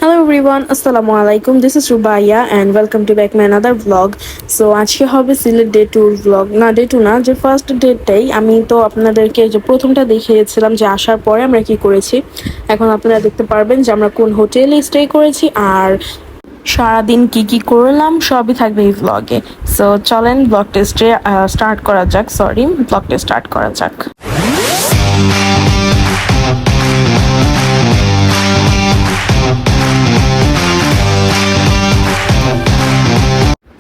Hello everyone, Assalamu alaikum. This is Rubaya and welcome to back my another vlog. So আজকে হবে Sylhet day টুর vlog, না day to না, যে first ডেটাই আমি তো আপনাদেরকে যে প্রথমটা দেখিয়েছিলাম যে আসার পরে আমরা কি করেছি। এখন আপনারা দেখতে পারবেন যে আমরা কোন হোটেলে স্টে করেছি আর সারাদিন কি কি করলাম সবই থাকবে এই vlog-এ। সো চলেন ব্লগটা স্টার্ট করা যাক, ব্লগটা স্টার্ট করা যাক।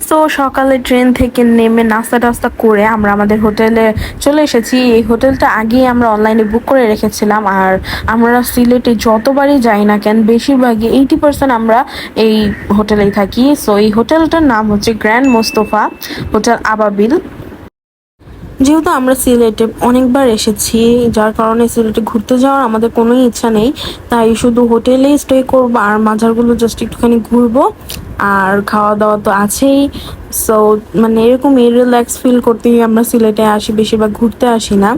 তো সকালে ট্রেন থেকে নেমে নাস্তা টাস্তা করে আমরা আমাদের হোটেলে চলে এসেছি। এই হোটেলটা আগেই আমরা অনলাইনে বুক করে রেখেছিলাম, আর আমরা সিলেটে যতবারই যাই না কেন বেশিরভাগই 80% আমরা এই হোটেলেই থাকি। সো এই হোটেলটার নাম হচ্ছে গ্র্যান্ড মোস্তফা হোটেল আবাবিল। যেহেতু আমরা সিলেটে অনেকবার এসেছি, যার কারণে সিলেটে ঘুরতে যাওয়ার আমাদের কোনো ইচ্ছা নেই, তাই শুধু হোটেলেই স্টে করবো আর মাজারগুলো জাস্ট একটুখানি ঘুরবো, আর খাওয়া দাওয়া তো আছেই। সো মানে এরকমই রিল্যাক্স ফিল করতেই আমরা সিলেটে আসি, বেশিরভাগ ঘুরতে আসি না।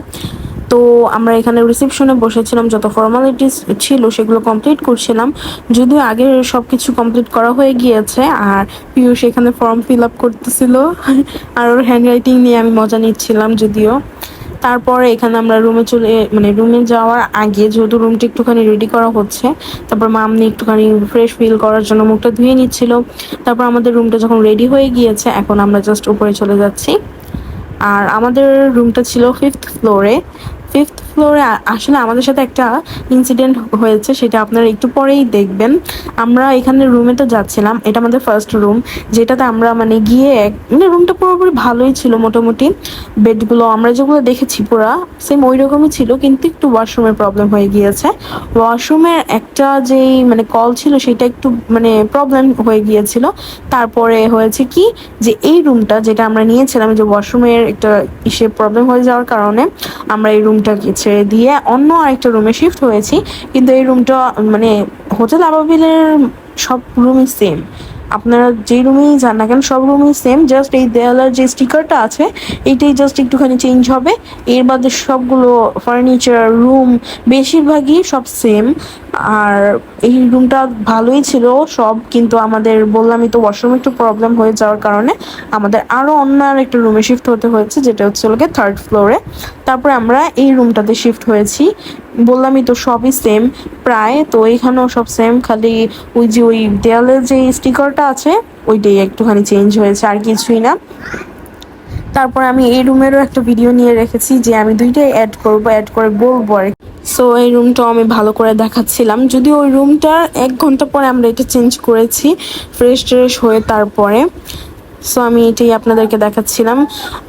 তো আমরা এখানে রিসেপশনে বসেছিলাম, যত ফর্মালিটিস ছিল সেগুলো কমপ্লিট করছিলাম, যদিও আগের সব কিছু কমপ্লিট করা হয়ে গিয়েছে। আর পিয়ুষ এখানে ফর্ম ফিল আপ করতেছিল আর ওর হ্যান্ড রাইটিং নিয়ে আমি মজা নিচ্ছিলাম যদিও। তারপরে এখানে আমরা রুমে যাওয়ার আগে যেহেতু রুমটা একটুখানি রেডি করা হচ্ছে, তারপর মামনি একটুখানি ফ্রেশ ফিল করার জন্য মুখটা ধুয়ে নিচ্ছিল। তারপর আমাদের রুমটা যখন রেডি হয়ে গিয়েছে, এখন আমরা জাস্ট উপরে চলে যাচ্ছি। আর আমাদের রুমটা ছিল ফিফথ ফ্লোরে। আসলে আমাদের সাথে একটা ইনসিডেন্ট হয়েছে, সেটা আপনারা একটু পরেই দেখবেন। আমরা এখানে রুমে তো যাচ্ছিলাম, এটা আমাদের ফার্স্ট রুম, যেটাতে আমরা মানে গিয়ে রুমটা পুরোপুরি ভালোই ছিল মোটামুটি। বেডগুলো আমরা যেগুলো দেখেছি পুরা সেম ওই রকমই ছিল, কিন্তু একটু ওয়াশরুমের প্রবলেম হয়ে গিয়েছে। ওয়াশরুমের একটা যেই মানে কল ছিল সেটা একটু মানে প্রবলেম হয়ে গিয়েছিল। তারপরে হয়েছে কি, যে এই রুমটা যেটা আমরা নিয়েছিলাম, যে ওয়াশরুমের একটা প্রবলেম হয়ে যাওয়ার কারণে আমরা এই রুমটাকে ছেড়ে দিয়ে অন্য আরেকটা রুমে শিফট হয়েছি। কিন্তু এই রুমটা মানে হোটেল আবাবিলের সব রুমই সেম, আপনারা যে রুমেই যান না কেন সব রুমই সেম, জাস্ট এই দেয়ালের যে স্টিকারটা আছে এইটাই জাস্ট একটুখানি চেঞ্জ হবে। এর বাদে সবগুলো ফার্নিচার রুম বেশিরভাগই সব সেম। আর এই রুমটা ভালোই ছিল সব, কিন্তু আমাদের বললামই তো ওয়াশরুমে একটু প্রবলেম হয়ে যাওয়ার কারণে আমাদের আরও অন্য আর একটা রুমে শিফট হতে হয়েছে, যেটা হচ্ছে থার্ড ফ্লোরে। তারপরে আমরা এই রুমটাতে শিফট হয়েছি। বললামই তো সবই সেম প্রায়, তো এখানেও সব সেম, খালি ওই দেয়ালের যে স্টিকারটা আছে ওইটাই একটুখানি চেঞ্জ হয়েছে, আর কিছুই না। তারপর আমি এই রুমেরও একটা ভিডিও নিয়ে রেখেছি, যে আমি দুইটাই অ্যাড করে বলবো আর। সো এই রুমটাও আমি ভালো করে দেখাচ্ছিলাম, যদিও ওই রুমটার 1 ঘন্টা পরে আমরা এটা চেঞ্জ করেছি ফ্রেশ হয়ে। তারপরে সো আমি এটাই আপনাদেরকে দেখাচ্ছিলাম।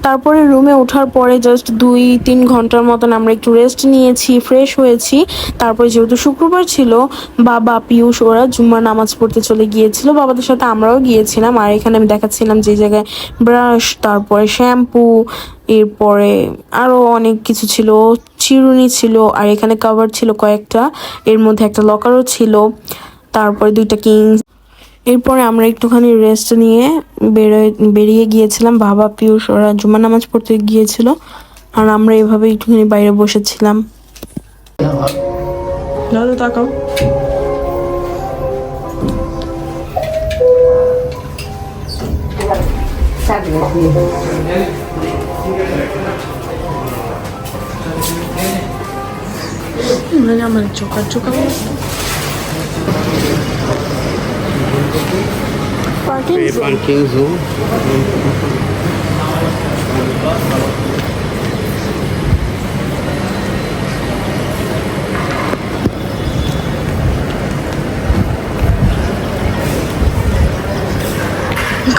তারপরে রুমে ওঠার পরে জাস্ট 2-3 ঘন্টার মতন আমরা একটু রেস্ট নিয়েছি, ফ্রেশ হয়েছি। তারপরে যেহেতু শুক্রবার ছিল, বাবা পিয়ুষ ওরা জুম্মার নামাজ পড়তে চলে গিয়েছিল, বাবাদের সাথে আমরাও গিয়েছিলাম। আর এখানে আমি দেখাচ্ছিলাম যে জায়গায় ব্রাশ, তারপরে শ্যাম্পু, এরপরে আরও অনেক কিছু ছিল, চিরুনি ছিল, আর এখানে কভার ছিল কয়েকটা, এর মধ্যে একটা লকারও ছিল, তারপরে 2টা কিংস। এরপরে আমরা একটুখানি রেস্ট নিয়ে বেরিয়ে গিয়েছিলাম, বাবা পিয়ুষ ওরা জুম্মা নামাজ পড়তে গিয়েছিল, আর আমরা এভাবে একটুখানি বাইরে বসেছিলাম। দাদা তাকাও, মানে আমার চোখা পার্কিং জোন।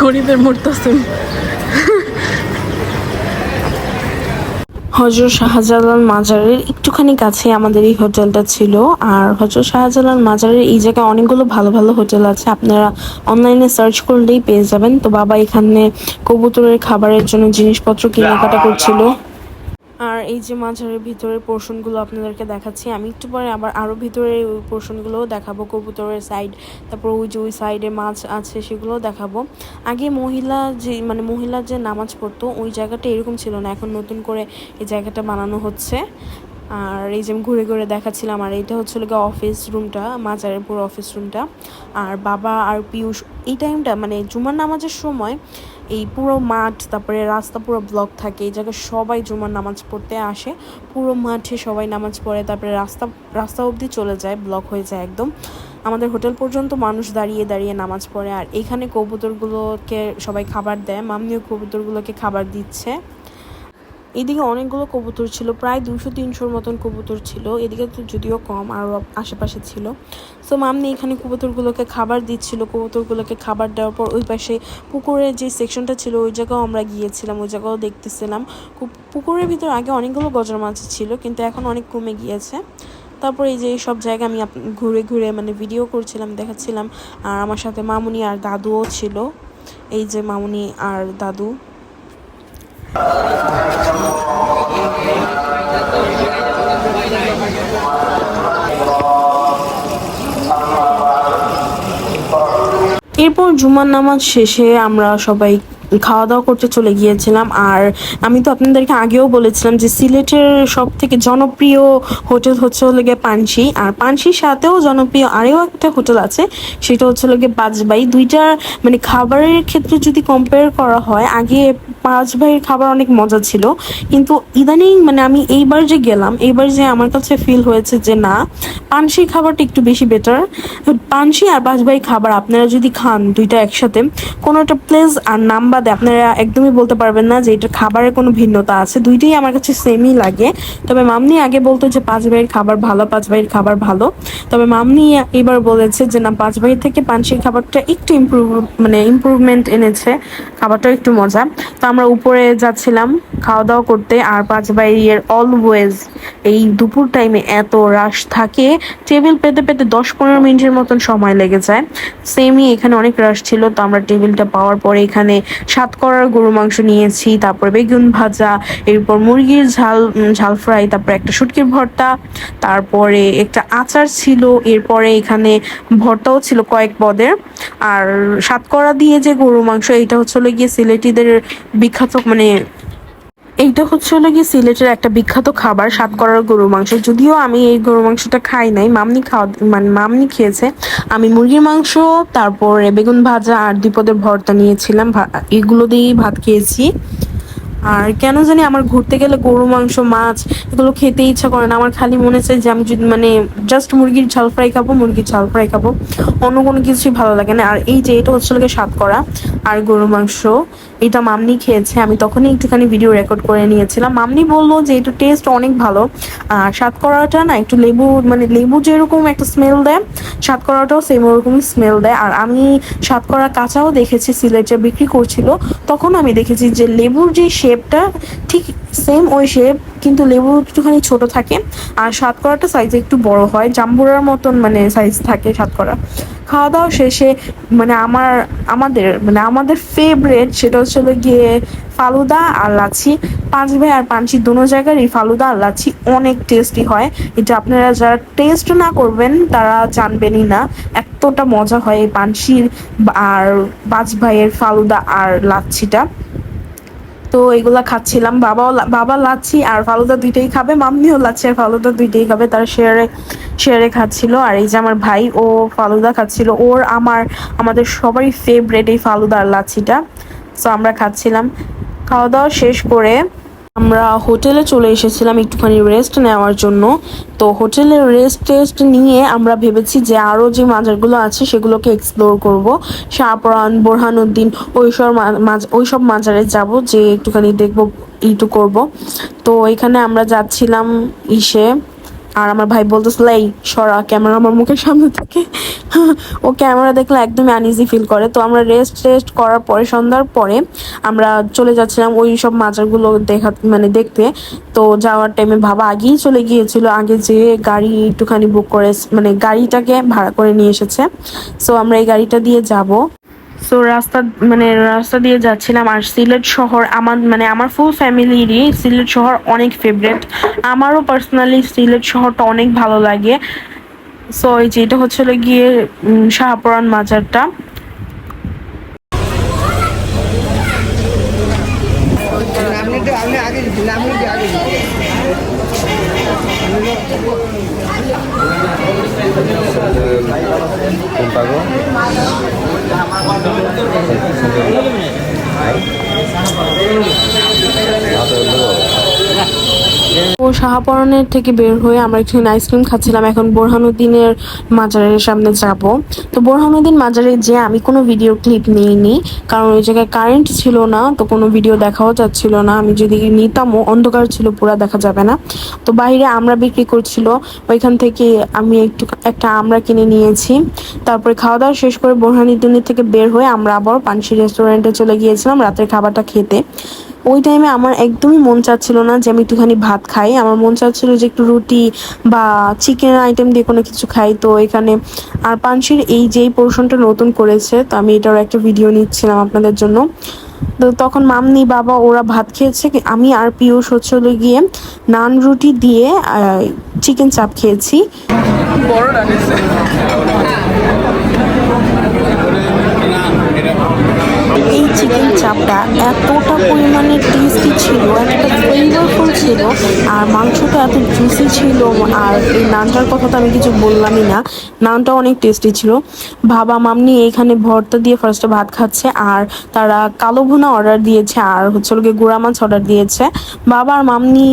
গরিবের মরতাছেন। হযরত শাহজালাল মাজারের একটুখানি কাছে আমাদের এই হোটেলটা ছিল। আর হযরত শাহজালাল মাজারের এই জায়গায় অনেকগুলো ভালো ভালো হোটেল আছে, আপনারা অনলাইনে সার্চ করলেই পেয়ে যাবেন। তো বাবা এখানে কবুতরের খাবারের জন্য জিনিসপত্র কেনাকাটা করছিল। আর এই যে মাঝারের ভিতরের পোর্শনগুলো আপনাদেরকে দেখাচ্ছি, আমি একটু পরে আবার আরও ভিতরের ওই পোর্শনগুলোও দেখাবো, কবুতরের সাইড, তারপর ওই যে ওই সাইডে মাছ আছে সেগুলোও দেখাবো। আগে মহিলা যে নামাজ পড়তো ওই জায়গাটা এরকম ছিল না, এখন নতুন করে এই জায়গাটা বানানো হচ্ছে। আর এই যে ঘুরে ঘুরে দেখাচ্ছিলাম। আর এটা হচ্ছিল গিয়ে অফিস রুমটা, মাজারের পুরো অফিস রুমটা। আর বাবা আর পিয়ুষ এই টাইমটা মানে জুমার নামাজের সময় এই পুরো মাঠ, তারপরে রাস্তা পুরো ব্লক থাকে। এই জায়গায় সবাই জুমার নামাজ পড়তে আসে, পুরো মাঠে সবাই নামাজ পড়ে, তারপরে রাস্তা রাস্তা অবধি চলে যায়, ব্লক হয়ে যায় একদম। আমাদের হোটেল পর্যন্ত মানুষ দাঁড়িয়ে দাঁড়িয়ে নামাজ পড়ে। আর এখানে কবুতরগুলোকে সবাই খাবার দেয়, মাম্মিও কবুতরগুলোকে খাবার দিচ্ছে। এদিকে অনেকগুলো কবুতর ছিল, প্রায় 200-300 মতন কবুতর ছিল। এদিকে তো যদিও কম, আরও আশেপাশে ছিল। সো মাম্মি এখানে কবুতরগুলোকে খাবার দিচ্ছিল। কবুতরগুলোকে খাবার দেওয়ার পর ওই পাশে পুকুরের যে সেকশনটা ছিল ওই জায়গাও আমরা গিয়েছিলাম, ওই জায়গাও দেখতেছিলাম। পুকুরের ভিতর আগে অনেকগুলো গজার মাছ ছিল, কিন্তু এখন অনেক কমে গিয়েছে। তারপর এই যে সব জায়গা আমি ঘুরে ঘুরে মানে ভিডিও করছিলাম, দেখাচ্ছিলাম। আর আমার সাথে মামুনি আর দাদুও ছিল, এই যে মামুনি আর দাদু। এরপর জুমার নামাজ শেষে আমরা সবাই খাওয়া দাওয়া করতে চলে গিয়েছিলাম। আর আমি তো আপনাদেরকে আগেও বলেছিলাম যে সিলেটের সব থেকে জনপ্রিয় হোটেল হচ্ছে হলো গিয়ে পানশি। আর পানশির সাথেও জনপ্রিয় আরও একটা হোটেল আছে, সেটা হচ্ছে হলো গিয়ে পাঁচবাই। দুইটা মানে খাবারের ক্ষেত্রে যদি কম্পেয়ার করা হয়, আগে পাঁচবাইয়ের খাবার অনেক মজা ছিল, কিন্তু ইদানিং মানে আমি এইবার যে গেলাম, এইবার যে আমার কাছে ফিল হয়েছে যে না, পানশির খাবারটা একটু বেশি বেটার। পানশি আর পাঁচবাই খাবার আপনারা যদি খান দুইটা একসাথে, কোনো একটা প্লেস আর নাম বাদে আপনারা একদমই বলতে পারবেন না যে এটা খাবারের কোনো ভিন্নতা আছে। দুইটাই আমার কাছে সেমই লাগে। তবে মামনি আগে বলতো যে পাঁচবাইয়ের খাবার ভালো, পাঁচবাইয়ের খাবার ভালো। তবে মামনি এবার বলেছে যে না, পাঁচবাই থেকে পানশির খাবারটা একটু ইমপ্রুভমেন্ট এনেছে, খাবারটা একটু মজা। তো আমরা উপরে যাচ্ছিলাম খাওয়া দাওয়া করতে। আর পাঁচবাইয়ের অলওয়েজ এই দুপুর টাইমে এত রাশ থাকে, টেবিল পেতে পেতে 10-15 মিনিটের মতন সময় লেগে যায়। সেমই এখানে অনেক রাশ ছিল। তো আমরা টেবিলটা পাওয়ার পরে এখানে সাতকরার গরু মাংস নিয়েছি, তারপর বেগুন ভাজা, এরপর মুরগির ঝাল ফ্রাই, তারপর একটা শুটকির ভর্তা, তারপরে একটা আচার ছিল, এরপরে এখানে ভর্তাও ছিল কয়েক পদের। আর সাতকরা দিয়ে যে গরু মাংস, এটা হচ্ছে গিয়ে সিলেটিদের বিখ্যাত মানে এইটা হচ্ছে হলো গিয়ে সিলেটের একটা বিখ্যাত খাবার, সাতকরার গরু মাংস। যদিও আমি এই গরু মাংসটা খাই নাই, মামনি খেয়েছে। আমি মুরগির মাংস, তারপরে বেগুন ভাজা আর 2 পদের ভর্তা নিয়েছিলাম, এগুলো দিয়েই ভাত খেয়েছি। আর কেন জানি আমার ঘুরতে গেলে গরু মাংস, মাছ এগুলো খেতে ইচ্ছা করে না। আমার খালি মনে চায় যে আমি যদি মানে জাস্ট মুরগির ঝাল ফ্রাই খাবো, মুরগির ঝাল ফ্রাই খাবো, অন্য কোনো কিছুই ভালো লাগে না। আর এই যে এটা হচ্ছে লোকে সাতকরা আর গরু মাংস, এটা মামনি খেয়েছে। আমি তখনই একটুখানি ভিডিও রেকর্ড করে নিয়েছিলাম। মামনি বললো যে এটা টেস্ট অনেক ভালো। আর সাতকরাটা না একটু লেবু যেরকম একটা স্মেল দেয়, সাতকরাটাও সেম ওরকমই স্মেল দেয়। আর আমি সাতকরা কাঁচাও দেখেছি, সিলেটে বিক্রি করছিল, তখন আমি দেখেছি যে লেবুর যে শেপটা ঠিক সেম ওই শেপ, কিন্তু লেবু একটুখানি ছোট থাকে। আর সাতকরাটা সাইজে একটু বড় হয়, জাম্বুরার মতন মানে সাইজ থাকে সাতকরা। খাওয়া দাওয়া শেষে মানে আমাদের ফেভারেট সেটা হচ্ছে গিয়ে ফালুদা আর লাচ্ছি। পাঁচভাই আর পানশি দোনো জায়গার এই ফালুদা আর লাচ্ছি অনেক টেস্টি হয়। এটা আপনারা যারা টেস্ট না করবেন তারা জানবেনই না, এতটা মজা হয় এই পানশির আর পাঁচভাইয়ের ফালুদা আর লাচ্ছিটা। তো এগুলা খাচ্ছিলাম। বাবা লাচ্ছি আর ফালুদা দুইটাই খাবে, মাম্মিও লাচ্ছি আর ফালুদা দুইটাই খাবে, তারা শেয়ারে শেয়ারে খাচ্ছিল। আর এই যে আমার ভাই, ও ফালুদা খাচ্ছিল, আমাদের সবারই ফেভারেট এই ফালুদা আর লাচ্ছিটা। সো আমরা খাচ্ছিলাম। খাওয়া দাওয়া শেষ করে আমরা হোটেলে চলে এসেছিলাম একটুখানি রেস্ট নেওয়ার জন্য। তো হোটেলে টেস্ট নিয়ে আমরা ভেবেছি যে আরও যে মাজারগুলো আছে সেগুলোকে এক্সপ্লোর করব, শাহপরান, বোরহানুদ্দিন, ওইসব মাজারে যাব, যে একটুখানি দেখবো, একটু করব। তো এখানে আমরা যাচ্ছিলাম ইসে। আর আমার ভাই বলতেছিল এই সরা ক্যামেরা আমার মুখের সামনে থেকে, ও ক্যামেরা দেখলে একদমই আনইজি ফিল করে। তো আমরা রেস্ট করার পরে সন্ধ্যার পরে আমরা চলে যাচ্ছিলাম ওই সব মাজারগুলো দেখতে। তো যাওয়ার টাইমে বাবা আগেই চলে গিয়েছিল, আগে যে গাড়ি একটুখানি বুক করে মানে গাড়িটাকে ভাড়া করে নিয়ে এসেছে। সো আমরা এই গাড়িটা দিয়ে যাব। সো রাস্তা দিয়ে যাচ্ছিলাম। আর সিলেট শহর আমার ফুল ফ্যামিলিরই সিলেট শহর অনেক ফেভারেট, আমারও পার্সোনালি সিলেট শহরটা অনেক ভালো লাগে। সো এই যে এটা হচ্ছে গিয়ে শাহপরান মাজারটা। আপনি আগে কোনটা গো? ও শাহপরনের থেকে বের হয়ে আমরা একটু আইসক্রিম খাচ্ছিলাম। এখন বোরহানুদ্দিনের মাজারের সামনে যাব। তো বোরহানুদ্দিন মাজারে যে আমি কোনো ভিডিও ক্লিপ নিইনি, কারণ ওই জায়গায় কারেন্ট ছিল না, তো কোনো ভিডিও দেখাও যাচ্ছিল না। আমি যদি নিতামও অন্ধকার ছিল, পুরা দেখা যাবে না। তো বাইরে আমরা বিক্রি করছিল, ওইখান থেকে আমি একটা আমরা কিনে নিয়েছি। তারপরে খাওয়া দাওয়া শেষ করে বোরহানুদ্দিনের থেকে বের হয়ে আমরা আবার পানসি রেস্টুরেন্টে চলে গিয়েছিলাম রাতের খাবারটা খেতে। ওই টাইমে আমার একদমই মন চাচ্ছিল না যে আমি একটুখানি ভাত খাই, আমার মন চাচ্ছিল যে একটু রুটি বা চিকেন আইটেম দিয়ে কোনো কিছু খাই। তো এখানে আর পানসির এই যেই পোর্শনটা নতুন করেছে, তো আমি এটার একটা ভিডিও নিচ্ছিলাম আপনাদের জন্য। তো তখন মামনি বাবা ওরা ভাত খেয়েছে, আমি আর পিয়ুষ হচ্ছে গিয়ে নান রুটি দিয়ে চিকেন চাপ খেয়েছি। এই চিকেন চাপটা এতটা পরিমাণে টেস্টি ছিল, এতটা ফ্লেভারফুল ছিল, আর মাংসটা এত জুসি ছিল। আর এই নানটার কথা তো আমি কিছু বললামই না, নানটা অনেক টেস্টি ছিল। বাবা মামনি এখানে ভর্তা দিয়ে ফার্স্টে ভাত খাচ্ছে, আর তারা কালো ভুনা অর্ডার দিয়েছে, আর হচ্ছে লোকে গুঁড়া মাছ অর্ডার দিয়েছে। বাবা আর মামনি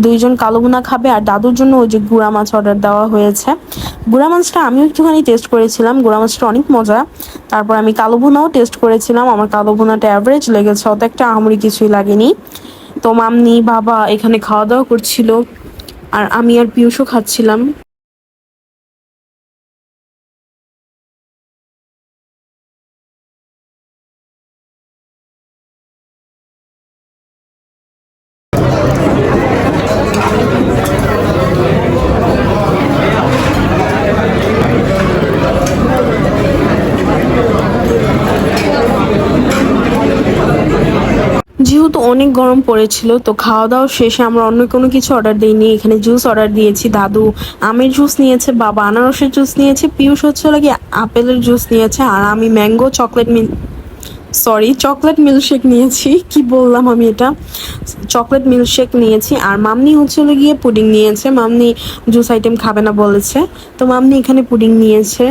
দুইজন কালো ভুনা খাবে, আর দাদুর জন্য ওই যে গুঁড়া মাছ অর্ডার দেওয়া হয়েছে। গুঁড়া মাছটা আমিও একটুখানি টেস্ট করেছিলাম, গুঁড়া মাছটা অনেক মজা। তারপর আমি কালো ভুনাও টেস্ট করেছিলাম, আমার কালো ভুনাটা অ্যাভারেজ লেগেছে, অত একটা আহামরি কিছুই লাগেনি। তো মামনি বাবা এখানে খাওয়া দাওয়া করছিল, আর আমি আর পিয়ুষও খাচ্ছিলাম। যেহেতু অনেক গরম পড়েছিল, তো খাওয়া দাওয়া শেষে আমরা অন্য কোনো কিছু অর্ডার দিইনি, এখানে জুস অর্ডার দিয়েছি। দাদু আমের জুস নিয়েছে, বাবা আনারসের জুস নিয়েছে, পিয়ুষ হচ্ছে লাগে আপেলের জুস নিয়েছে, আর আমি ম্যাঙ্গো চকলেট মিল্কশেক নিয়েছি। কি বললাম আমি এটা, চকলেট মিল্কশেক নিয়েছি। আর মামনি হচ্ছে গিয়ে পুডিং নিয়েছে, মামনি জুস আইটেম খাবে না বলেছে, তো মামনি এখানে পুডিং নিয়েছে।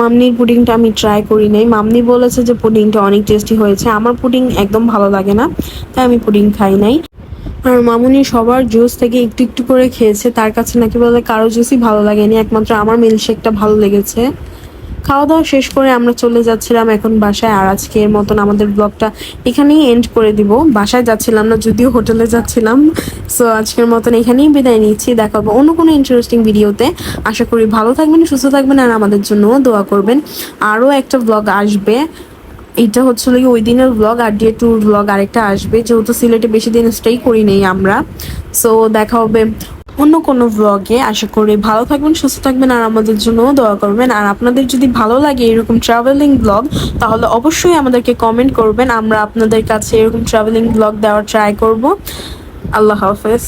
মামনির পুডিংটা আমি ট্রাই করি নাই, মামনি বলেছে যে পুডিংটা অনেক টেস্টি হয়েছে। আমার পুডিং একদম ভালো লাগে না, তাই আমি পুডিং খাই নাই। আর মামুনি সবার জুস থেকে একটু একটু করে খেয়েছে, তার কাছে নাকি বলে কারো জুসই ভালো লাগেনি, একমাত্র আমার মিল্কশেকটা ভালো লেগেছে। খাওয়া দাওয়া শেষ করে আমরা চলে যাচ্ছিলাম এখন বাসায়, আর আজকের মতন আমাদের ব্লগটা এখানেই এন্ড করে দিব। বাসায় যাচ্ছিলাম না, যদিও হোটেলে যাচ্ছিলাম। সো আজকের মতন এখানেই বিদায় নিচ্ছি, দেখা হবে অন্য কোনো ইন্টারেস্টিং ভিডিওতে। আশা করি ভালো থাকবেন, সুস্থ থাকবেন, আর আমাদের জন্য দোয়া করবেন। আরও একটা ব্লগ আসবে, এটা হচ্ছে ওই দিনের ব্লগ, আর ডে টুর ব্লগ আরেকটা আসবে, যেহেতু সিলেটে বেশি দিন স্টে করি নেই আমরা। সো দেখা হবে অন্য কোনো ব্লগে। আশা করি ভালো থাকবেন, সুস্থ থাকবেন, আর আমাদের জন্য দোয়া করবেন। আর আপনাদের যদি ভালো লাগে এরকম ট্রাভেলিং ব্লগ, তাহলে অবশ্যই আমাদেরকে কমেন্ট করবেন, আমরা আপনাদের কাছে এরকম ট্রাভেলিং ব্লগ দেওয়ার ট্রাই করব। আল্লাহ হাফেজ।